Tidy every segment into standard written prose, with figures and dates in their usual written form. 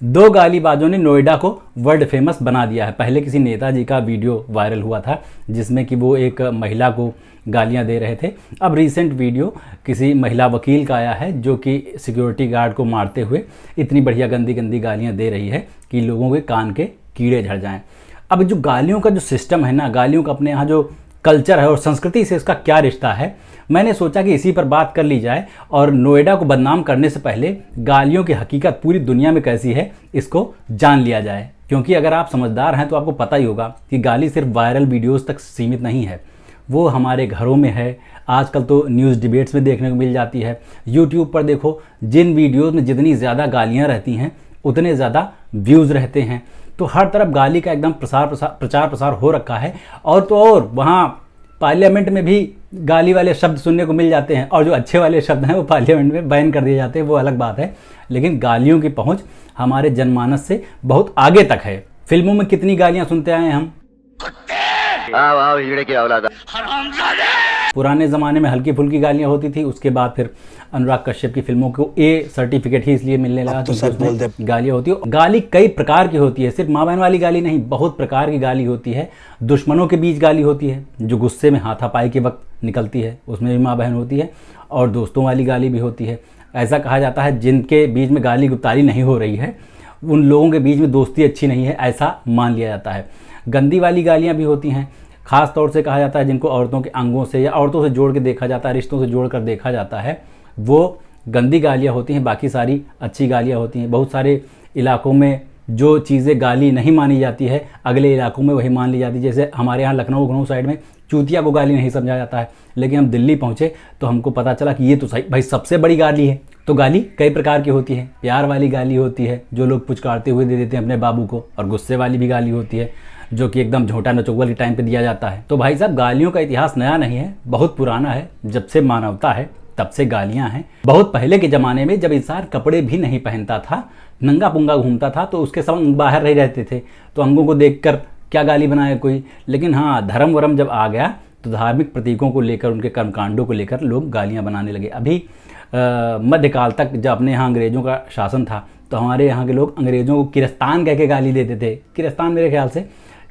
दो गालीबाजों ने नोएडा को वर्ल्ड फेमस बना दिया है। पहले किसी नेताजी का वीडियो वायरल हुआ था जिसमें कि वो एक महिला को गालियां दे रहे थे। अब रीसेंट वीडियो किसी महिला वकील का आया है जो कि सिक्योरिटी गार्ड को मारते हुए इतनी बढ़िया गंदी गंदी गालियां दे रही है कि लोगों के कान के कीड़े झड़ जाएं। अब जो गालियों का जो सिस्टम है ना, गालियों का अपने यहाँ जो कल्चर है और संस्कृति से इसका क्या रिश्ता है, मैंने सोचा कि इसी पर बात कर ली जाए और नोएडा को बदनाम करने से पहले गालियों की हकीकत पूरी दुनिया में कैसी है इसको जान लिया जाए। क्योंकि अगर आप समझदार हैं तो आपको पता ही होगा कि गाली सिर्फ वायरल वीडियोस तक सीमित नहीं है, वो हमारे घरों में है। आजकल तो न्यूज़ डिबेट्स में देखने को मिल जाती है। यूट्यूब पर देखो, जिन वीडियोज़ में जितनी ज़्यादा गालियाँ रहती हैं उतने ज़्यादा व्यूज़ रहते हैं। तो हर तरफ गाली का एकदम प्रचार प्रसार हो रखा है। और तो और वहाँ पार्लियामेंट में भी गाली वाले शब्द सुनने को मिल जाते हैं और जो अच्छे वाले शब्द हैं वो पार्लियामेंट में बैन कर दिए जाते हैं, वो अलग बात है। लेकिन गालियों की पहुंच हमारे जनमानस से बहुत आगे तक है। फिल्मों में कितनी गालियां सुनते आए हैं हम। पुराने ज़माने में हल्की फुल्की गालियां होती थी, उसके बाद फिर अनुराग कश्यप की फिल्मों को ए सर्टिफिकेट ही इसलिए मिलने लगा तो उसमें गालियां होती है। गाली कई प्रकार की होती है, सिर्फ माँ बहन वाली गाली नहीं, बहुत प्रकार की गाली होती है। दुश्मनों के बीच गाली होती है जो गुस्से में हाथापाई के वक्त निकलती है, उसमें भी माँ बहन होती है। और दोस्तों वाली गाली भी होती है। ऐसा कहा जाता है जिनके बीच में गाली गुप्तारी नहीं हो रही है उन लोगों के बीच में दोस्ती अच्छी नहीं है, ऐसा मान लिया जाता है। गंदी वाली गालियाँ भी होती हैं। ख़ास तौर से कहा जाता है जिनको औरतों के अंगों से या औरतों से जोड़ के देखा जाता है, रिश्तों से जोड़ कर देखा जाता है, वो गंदी गालियाँ होती हैं। बाकी सारी अच्छी गालियाँ होती हैं। बहुत सारे इलाकों में जो चीज़ें गाली नहीं मानी जाती है अगले इलाकों में वही मान ली जाती है। जैसे हमारे यहाँ लखनऊ साइड में चूतिया को गाली नहीं समझा जाता है, लेकिन हम दिल्ली पहुँचे तो हमको पता चला कि ये तो सही भाई सबसे बड़ी गाली है। तो गाली कई प्रकार की होती है। प्यार वाली गाली होती है जो लोग पुचकारते हुए दे देते हैं अपने बाबू को, और गुस्से वाली भी गाली होती है जो कि एकदम झोंटा नचोगल के टाइम पे दिया जाता है। तो भाई साहब, गालियों का इतिहास नया नहीं है, बहुत पुराना है। जब से मानवता है तब से गालियां हैं। बहुत पहले के ज़माने में जब इंसान कपड़े भी नहीं पहनता था, नंगा पुंगा घूमता था, तो उसके सब अंग बाहर रह रहते थे, तो अंगों को देखकर क्या गाली बनाए कोई। लेकिन हाँ, धर्म वरम जब आ गया तो धार्मिक प्रतीकों को लेकर, उनके कर्मकांडों को लेकर लोग गालियाँ बनाने लगे। अभी मध्यकाल तक जब अपने यहाँ अंग्रेज़ों का शासन था तो हमारे यहाँ के लोग अंग्रेज़ों को किरस्तान कह के गाली देते थे। किरस्तान मेरे ख्याल से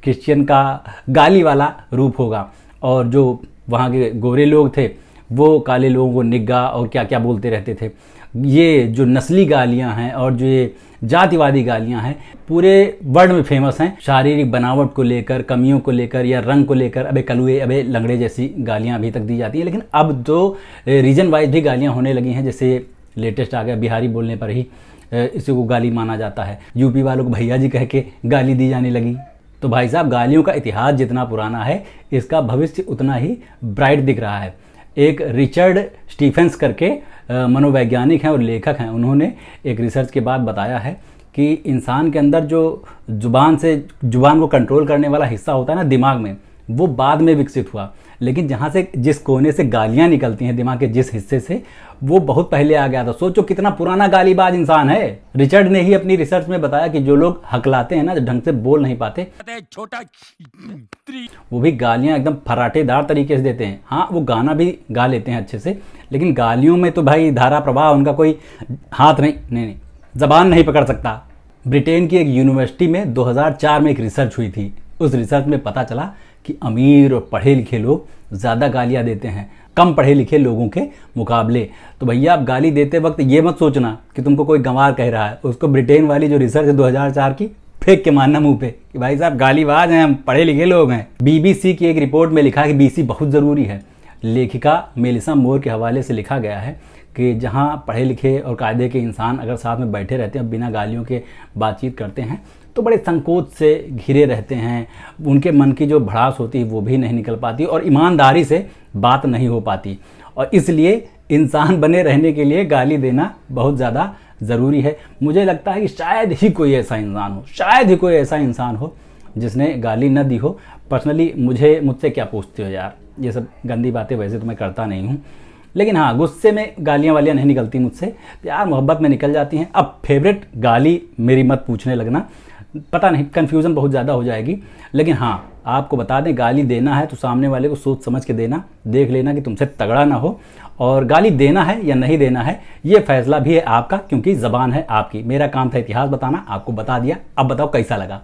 क्रिश्चियन का गाली वाला रूप होगा। और जो वहाँ के गोरे लोग थे वो काले लोगों को निग्गा और क्या क्या बोलते रहते थे। ये जो नस्ली गालियाँ हैं और जो ये जातिवादी गालियाँ हैं पूरे वर्ल्ड में फेमस हैं। शारीरिक बनावट को लेकर, कमियों को लेकर या रंग को लेकर अबे कलुए, अबे लंगड़े जैसी गालियाँ अभी तक दी जाती हैं। लेकिन अब तो रीजन वाइज भी गालियाँ होने लगी हैं। जैसे लेटेस्ट आ गया, बिहारी बोलने पर ही इसी को गाली माना जाता है। यूपी वालों को भैया जी कह के गाली दी जाने लगी। तो भाई साहब, गालियों का इतिहास जितना पुराना है इसका भविष्य उतना ही ब्राइट दिख रहा है। एक रिचर्ड स्टीफेंस करके मनोवैज्ञानिक हैं और लेखक हैं, उन्होंने एक रिसर्च के बाद बताया है कि इंसान के अंदर जो जुबान को कंट्रोल करने वाला हिस्सा होता है ना दिमाग में, वो बाद में विकसित हुआ। लेकिन जहाँ से जिस कोने से गालियाँ निकलती हैं दिमाग के जिस हिस्से से, वो बहुत पहले आ गया था। सोचो कितना पुराना गालीबाज इंसान है। रिचर्ड ने ही अपनी रिसर्च में बताया कि जो लोग हकलाते हैं ना, जो ढंग से बोल नहीं पाते, छोटा वो भी गालियां एकदम फराटेदार तरीके से देते हैं। हाँ, वो गाना भी गा लेते हैं अच्छे से, लेकिन गालियों में तो भाई धारा प्रवाह उनका कोई हाथ नहीं, जबान नहीं पकड़ सकता। ब्रिटेन की एक यूनिवर्सिटी में 2004 में एक रिसर्च हुई थी। उस रिसर्च में पता चला कि अमीर और पढ़े लिखे लोग ज़्यादा गालियाँ देते हैं कम पढ़े लिखे लोगों के मुकाबले। तो भैया, आप गाली देते वक्त ये मत सोचना कि तुमको कोई गंवार कह रहा है। उसको ब्रिटेन वाली जो रिसर्च है 2004 की, फेंक के मानना मुंह पे कि भाई साहब गालीबाज हैं, हम पढ़े लिखे लोग हैं। BBC की एक रिपोर्ट में लिखा कि BC बहुत ज़रूरी है। लेखिका मेलिसा मोर के हवाले से लिखा गया है कि जहाँ पढ़े लिखे और कायदे के इंसान अगर साथ में बैठे रहते हैं, बिना गालियों के बातचीत करते हैं, तो बड़े संकोच से घिरे रहते हैं। उनके मन की जो भड़ास होती है वो भी नहीं निकल पाती और ईमानदारी से बात नहीं हो पाती। और इसलिए इंसान बने रहने के लिए गाली देना बहुत ज़्यादा ज़रूरी है। मुझे लगता है कि शायद ही कोई ऐसा इंसान हो जिसने गाली न दी हो। पर्सनली मुझसे क्या पूछते हो यार, ये सब गंदी बातें वैसे तो मैं करता नहीं हूँ। लेकिन हाँ, गुस्से में गालियाँ वालियाँ नहीं निकलती मुझसे, प्यार मोहब्बत में निकल जाती हैं। अब फेवरेट गाली मेरी मत पूछने लगना, पता नहीं कन्फ्यूज़न बहुत ज़्यादा हो जाएगी। लेकिन हाँ, आपको बता दें, गाली देना है तो सामने वाले को सोच समझ के देना, देख लेना कि तुमसे तगड़ा ना हो और गाली देना है या नहीं देना है ये फैसला भी है आपका, क्योंकि ज़बान है आपकी। मेरा काम था इतिहास बताना, आपको बता दिया। अब बताओ कैसा लगा।